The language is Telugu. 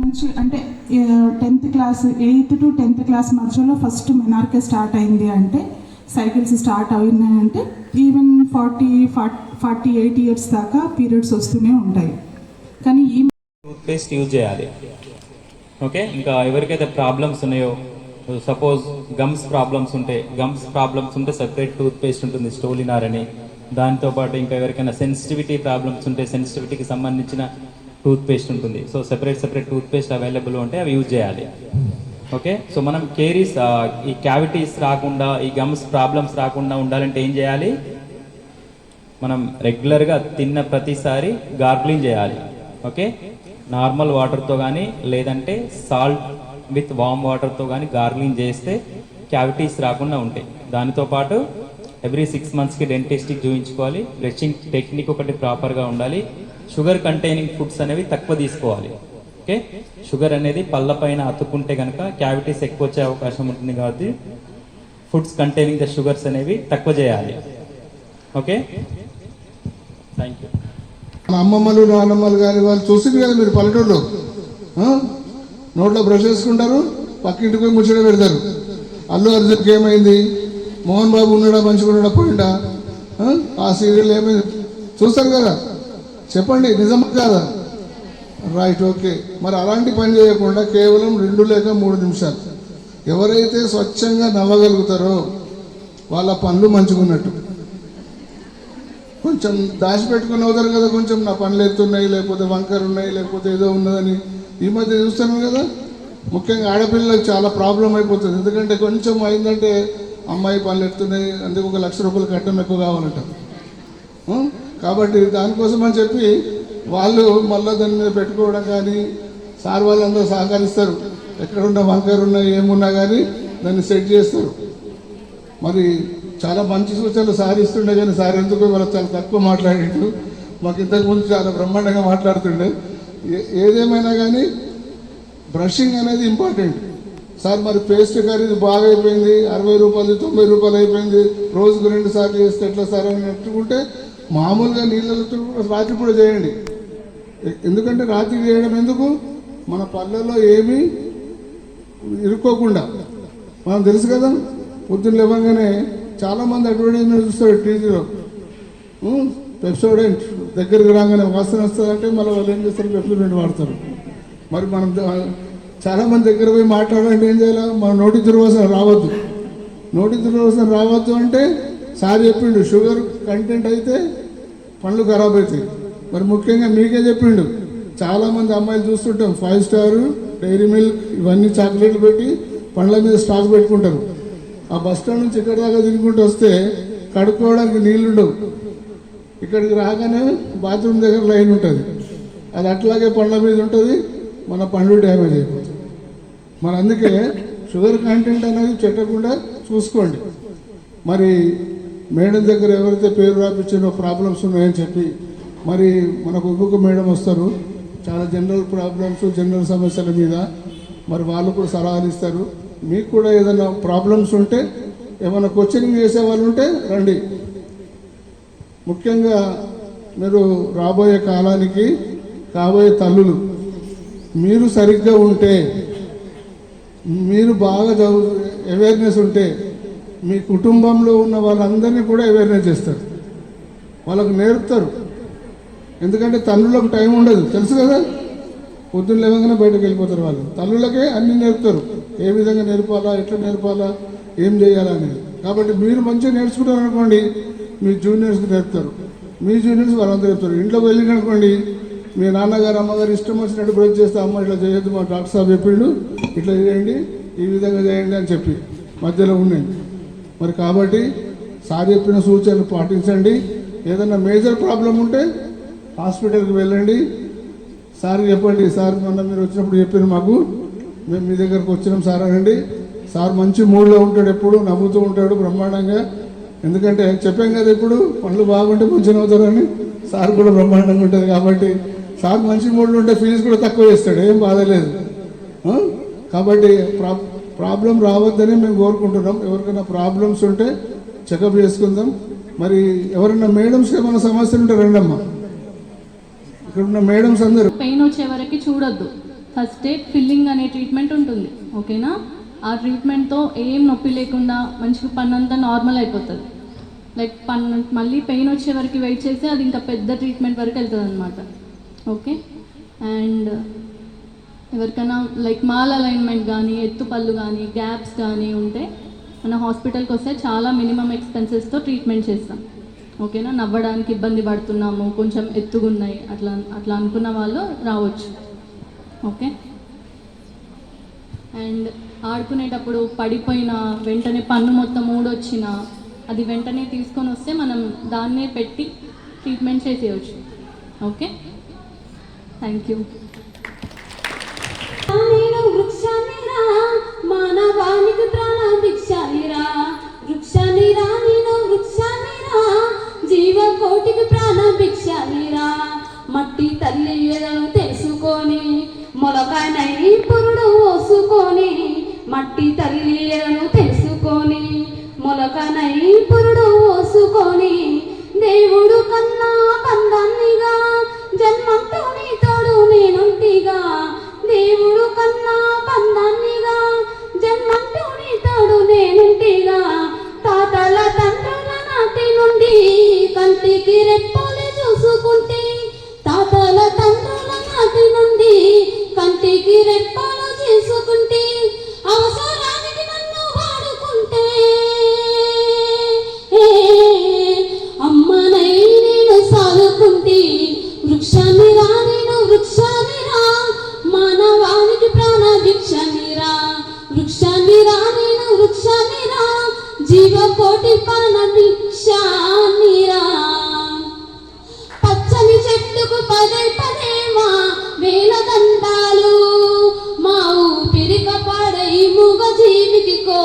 నుంచి అంటే 10th class 8th to 10th class మధ్యలో ఫస్ట్ మెనార్కే స్టార్ట్ అయింది అంటే సైకిల్స్ స్టార్ట్ అయిందంటే ఈవెన్ 48 ఇయర్స్ దాకా పీరియడ్స్ వస్తూనే ఉంటాయి. కానీ ఈ టూత్పేస్ట్ యూజ్ చేయాలి. ఓకే, ఇంకా ఎవరికైతే ప్రాబ్లమ్స్ ఉన్నాయో, సపోజ్ గమ్స్ ప్రాబ్లమ్స్ ఉంటే సెపరేట్ టూత్పేస్ట్ ఉంటుంది స్టోలినార్ అని. దాంతోపాటు ఇంకా ఎవరికైనా సెన్సిటివిటీ ప్రాబ్లమ్స్ ఉంటే సెన్సిటివిటీకి సంబంధించిన టూత్పేస్ట్ ఉంటుంది. సో సెపరేట్ టూత్పేస్ట్ అవైలబుల్ ఉంటే అవి యూజ్ చేయాలి. ఓకే, సో మనం కేరీస్ ఈ క్యావిటీస్ రాకుండా, ఈ గమ్స్ ప్రాబ్లమ్స్ రాకుండా ఉండాలంటే ఏం చేయాలి? మనం రెగ్యులర్గా తిన్న ప్రతిసారి గార్గ్లింగ్ చేయాలి. ఓకే, నార్మల్ వాటర్తో కానీ లేదంటే సాల్ట్ విత్ వామ్ వాటర్తో కానీ గార్గ్లింగ్ చేస్తే క్యావిటీస్ రాకుండా ఉంటాయి. దానితో పాటు ఎవ్రీ 6 monthsకి డెంటిస్ట్కి చూపించుకోవాలి. బ్రషింగ్ టెక్నిక్ ఒకటి ప్రాపర్గా ఉండాలి. షుగర్ కంటైనింగ్ ఫుడ్స్ అనేవి తక్కువ తీసుకోవాలి. ఓకే, షుగర్ అనేది పళ్ళ పైన అతుక్కుంటే కనుక క్యావిటీస్ ఎక్కువ వచ్చే అవకాశం ఉంటుంది. కాబట్టి ఫుడ్స్ కంటైనింగ్ ద షుగర్స్ అనేవి తక్కువ చేయాలి. Okay, thank you. మన అమ్మమ్మలు నాన్నమ్మలు కానీ వాళ్ళు చూసింది కదా మీరు పల్లెటూరులో నోట్లో బ్రష్ వేసుకుంటారు, పక్కింటికి పోయి ముచ్చట పెడతారు. అల్లు అర్జున్కి ఏమైంది, మోహన్ బాబు ఉన్నాడా మంచిగా ఉన్నాడా పోయిండా, ఆ సీరియల్ ఏమైంది చూస్తారు కదా, చెప్పండి నిజమా కాదా? Right, okay. మరి అలాంటి పని చేయకుండా కేవలం 2 లేక 3 నిమిషాలు ఎవరైతే స్వచ్ఛంగా నవ్వగలుగుతారో వాళ్ళ పనులు మంచుకున్నట్టు. కొంచెం దాచిపెట్టుకుని అవుతారు కదా, కొంచెం నా పనులు ఎత్తున్నాయి, లేకపోతే వంకరు ఉన్నాయి, లేకపోతే ఏదో ఉన్నదని. ఈ మధ్య చూస్తాను కదా, ముఖ్యంగా ఆడపిల్లలకు చాలా ప్రాబ్లం అయిపోతుంది. ఎందుకంటే కొంచెం అయిందంటే అమ్మాయి పనులు ఎత్తున్నాయి, అందుకు 1 లక్ష రూపాయలు కట్టడం ఎక్కువ కావాలంట. కాబట్టి దానికోసం అని చెప్పి వాళ్ళు మళ్ళీ దాని మీద పెట్టుకోవడం కానీ, సార్ వాళ్ళందరూ సహకరిస్తారు. ఎక్కడున్న వంకరు ఉన్నా ఏమున్నా కానీ దాన్ని సెట్ చేస్తారు. మరి చాలా మంచి సూచనలు సార్ ఇస్తుండే, కానీ సార్ ఎందుకు వాళ్ళకి చాలా తక్కువ మాట్లాడిండు. మాకు ఇంతకుముందు చాలా బ్రహ్మాండంగా మాట్లాడుతుండే. ఏదేమైనా కానీ బ్రషింగ్ అనేది ఇంపార్టెంట్. సార్ మరి పేస్ట్ ఖరీదు బాగా అయిపోయింది, 60 రూపాయలు 90 రూపాయలు అయిపోయింది, రోజుకు 2 సార్లు చేస్తే ఎట్లా సార్ అని పెట్టుకుంటే మామూలుగా నీళ్ళతో రాత్రి కూడా చేయండి. ఎందుకంటే రాత్రి చేయడం ఎందుకు, మన పళ్ళలో ఏమీ ఇరుక్కోకుండా. మనం తెలుసు కదా, పొద్దున్న లేవగానే చాలామంది అడ్వర్టైజ్మెంట్ చూస్తారు టీవీలో, పెప్సోడెంట్ దగ్గరికి రాగానే వాసన వస్తుందంటే మళ్ళీ వాళ్ళు ఏం చేస్తారు, పెప్సోడెంట్ వాడతారు. మరి మనం చాలామంది దగ్గర పోయి మాట్లాడాలంటే ఏం చేయాలి, మన నోటి దుర్వాసన రావద్దు అంటే సార్ చెప్పిండు షుగర్ కంటెంట్ అయితే పండ్లు ఖరాబ్ అవుతాయి. మరి ముఖ్యంగా మీకే చెప్పిండు, చాలామంది అమ్మాయిలు చూస్తుంటాం 5 స్టార్ డైరీ మిల్క్ ఇవన్నీ చాక్లెట్లు పెట్టి పండ్ల మీద స్టాక్ పెట్టుకుంటారు. ఆ బస్ స్టాండ్ నుంచి ఇక్కడ దాకా తినుకుంటూ వస్తే కడుక్కోవడానికి నీళ్ళు ఉండవు. ఇక్కడికి రాగానే బాత్రూమ్ దగ్గర లైన్ ఉంటుంది, అది అట్లాగే పండ్ల మీద ఉంటుంది, మన పండ్లు డ్యామేజ్ అయిపోతుంది. మరి అందుకే షుగర్ కంటెంట్ అనేది చెట్టకుండా చూసుకోండి. మరి మేడం దగ్గర ఎవరైతే పేరు రాపించారో ప్రాబ్లమ్స్ ఉన్నాయని చెప్పి, మరి మనకు ఒక్కొక్క మేడం వస్తారు చాలా జనరల్ ప్రాబ్లమ్స్, జనరల్ సమస్యల మీద, మరి వాళ్ళు కూడా సలహాలు ఇస్తారు. మీకు కూడా ఏదైనా ప్రాబ్లమ్స్ ఉంటే, ఏమైనా కోచింగ్ చేసే వాళ్ళు ఉంటే రండి. ముఖ్యంగా మీరు రాబోయే కాలానికి కాబోయే తల్లులు, మీరు సరిగ్గా ఉంటే, మీరు బాగా అవేర్నెస్ ఉంటే మీ కుటుంబంలో ఉన్న వాళ్ళందరినీ కూడా అవేర్నెస్ చేస్తారు, వాళ్ళకు నేర్పుతారు. ఎందుకంటే తల్లులకు టైం ఉండదు, తెలుసు కదా, పొద్దున్న లేవగానే బయటకు వెళ్ళిపోతారు వాళ్ళు. తల్లులకే అన్నీ నేర్పుతారు, ఏ విధంగా నేర్పాలా, ఎట్లా నేర్పాలా, ఏం చేయాలా అనేది. కాబట్టి మీరు మంచిగా నేర్చుకుంటారు అనుకోండి, మీ జూనియర్స్కి నేర్పుతారు, మీ జూనియర్స్ వాళ్ళందరూ చెప్తారు. ఇంట్లోకి వెళ్ళిన అనుకోండి, మీ నాన్నగారు అమ్మగారు ఇష్టం వచ్చినట్టు బ్రేక్ చేస్తే, అమ్మ ఇట్లా చేయొద్దు, మా డాక్టర్ సాబ్ చెప్పిండు, ఇట్లా చేయండి, ఈ విధంగా చేయండి అని చెప్పి మధ్యలో ఉండండి. మరి కాబట్టి సార్ చెప్పిన సూచనలు పాటించండి. ఏదైనా మేజర్ ప్రాబ్లం ఉంటే హాస్పిటల్కి వెళ్ళండి, సార్ చెప్పండి, సార్ మొన్న మీరు వచ్చినప్పుడు చెప్పారు మాకు, మేము మీ దగ్గరకు వచ్చినాం సార్ అనండి. సార్ మంచి మూడ్లో ఉంటాడు, ఎప్పుడు నవ్వుతూ ఉంటాడు బ్రహ్మాండంగా. ఎందుకంటే చెప్పాం కదా, ఇప్పుడు పనులు బాగుంటే మంచిగా అవుతారని, సార్ కూడా బ్రహ్మాండంగా ఉంటుంది. కాబట్టి సార్ మంచి మూడ్లో ఉంటే ఫీజు కూడా తక్కువ చేస్తాడు, ఏం బాధలేదు. కాబట్టి ప్రాబ్లం రావద్దని మేము కోరుకుంటున్నాం. ఎవరికైనా ప్రాబ్లమ్స్ ఉంటే చెకప్ చేసుకుందాం. మరి ఎవరైనా మేడమ్స్ ఏమైనా సమస్యలు ఉంటే రండమ్మా, ఇక్కడ ఉన్న మేడమ్స్ అందరూ. పెయిన్ వచ్చే వరకు చూడొద్దు, ఫస్ట్ ఎయిడ్ ఫిల్లింగ్ అనే ట్రీట్మెంట్ ఉంటుంది, ఓకేనా? ఆ ట్రీట్మెంట్తో ఏం నొప్పి లేకుండా మంచిగా పన్ను అంతా నార్మల్ అయిపోతుంది. లైక్ పన్ను మళ్ళీ పెయిన్ వచ్చే వరకు వెయిట్ చేస్తే అది ఇంకా పెద్ద ట్రీట్మెంట్ వరకు వెళ్తుంది అనమాట. ఓకే, అండ్ ఎవరికైనా లైక్ మాల్ అలైన్మెంట్ కానీ, ఎత్తుపళ్ళు కానీ, గ్యాప్స్ కానీ ఉంటే మన హాస్పిటల్కి వస్తే చాలా మినిమం ఎక్స్పెన్సెస్తో ట్రీట్మెంట్ చేస్తాం, ఓకేనా? నవ్వడానికి ఇబ్బంది పడుతున్నాము, కొంచెం ఎత్తుగున్నాయి అట్లా అనుకున్న వాళ్ళు రావచ్చు. ఓకే, అండ్ ఆడుకునేటప్పుడు పడిపోయిన వెంటనే పన్ను మొత్తం ఊడొచ్చిన అది వెంటనే తీసుకొని వస్తే మనం దాన్నే పెట్టి ట్రీట్మెంట్ చేసేయచ్చు. Okay, thank you. నేను వృక్షాన్నిరా, మానవానికి ప్రాణ భిక్షానిరా. వృక్షాన్నిరా, నేను వృక్షాన్నిరా, జీవకోటికి ప్రాణ భిక్షానిరా. మట్టి తల్లి ఎదను తెలుసుకొని మొలకనై పురుడు పోసుకొని, మట్టి తల్లి ఎదను తెలుసుకొని మొలకనై పురుడు పోసుకొని, దేవుడు కన్నా బంధాన్నిగా జన్మంతో నీ తోడు నేనుంటిగా. దేవుడు కన్నా బంధాన్నిగా జన్మంతో నీ తోడు నేనుంటిగా. తాతల తండ్రుల నాటి నుండి కంటికి రెప్పలే చూసుకుంటే, తాతల తండ్రుల నాటి నుండి కంటికి రెప్పలు చేసుకుంటే, అవసరానికి నన్ను వాడుకుంటే, అమ్మనై నేను సాదుకుంటే. వృక్షాన్నిరా, నేను వృక్షాన్నిరా, మానవానికి ప్రాణ భిక్షాన్నిరా. వృక్షాన్నిరా, నేను వృక్షాన్నిరా, జీవకోటి ప్రాణ భిక్షాన్నిరా. పచ్చని చెట్టుకు పదే పదేమా వేల దండాలు, మా ఊపిరిక పడై మూగ జీవికి కో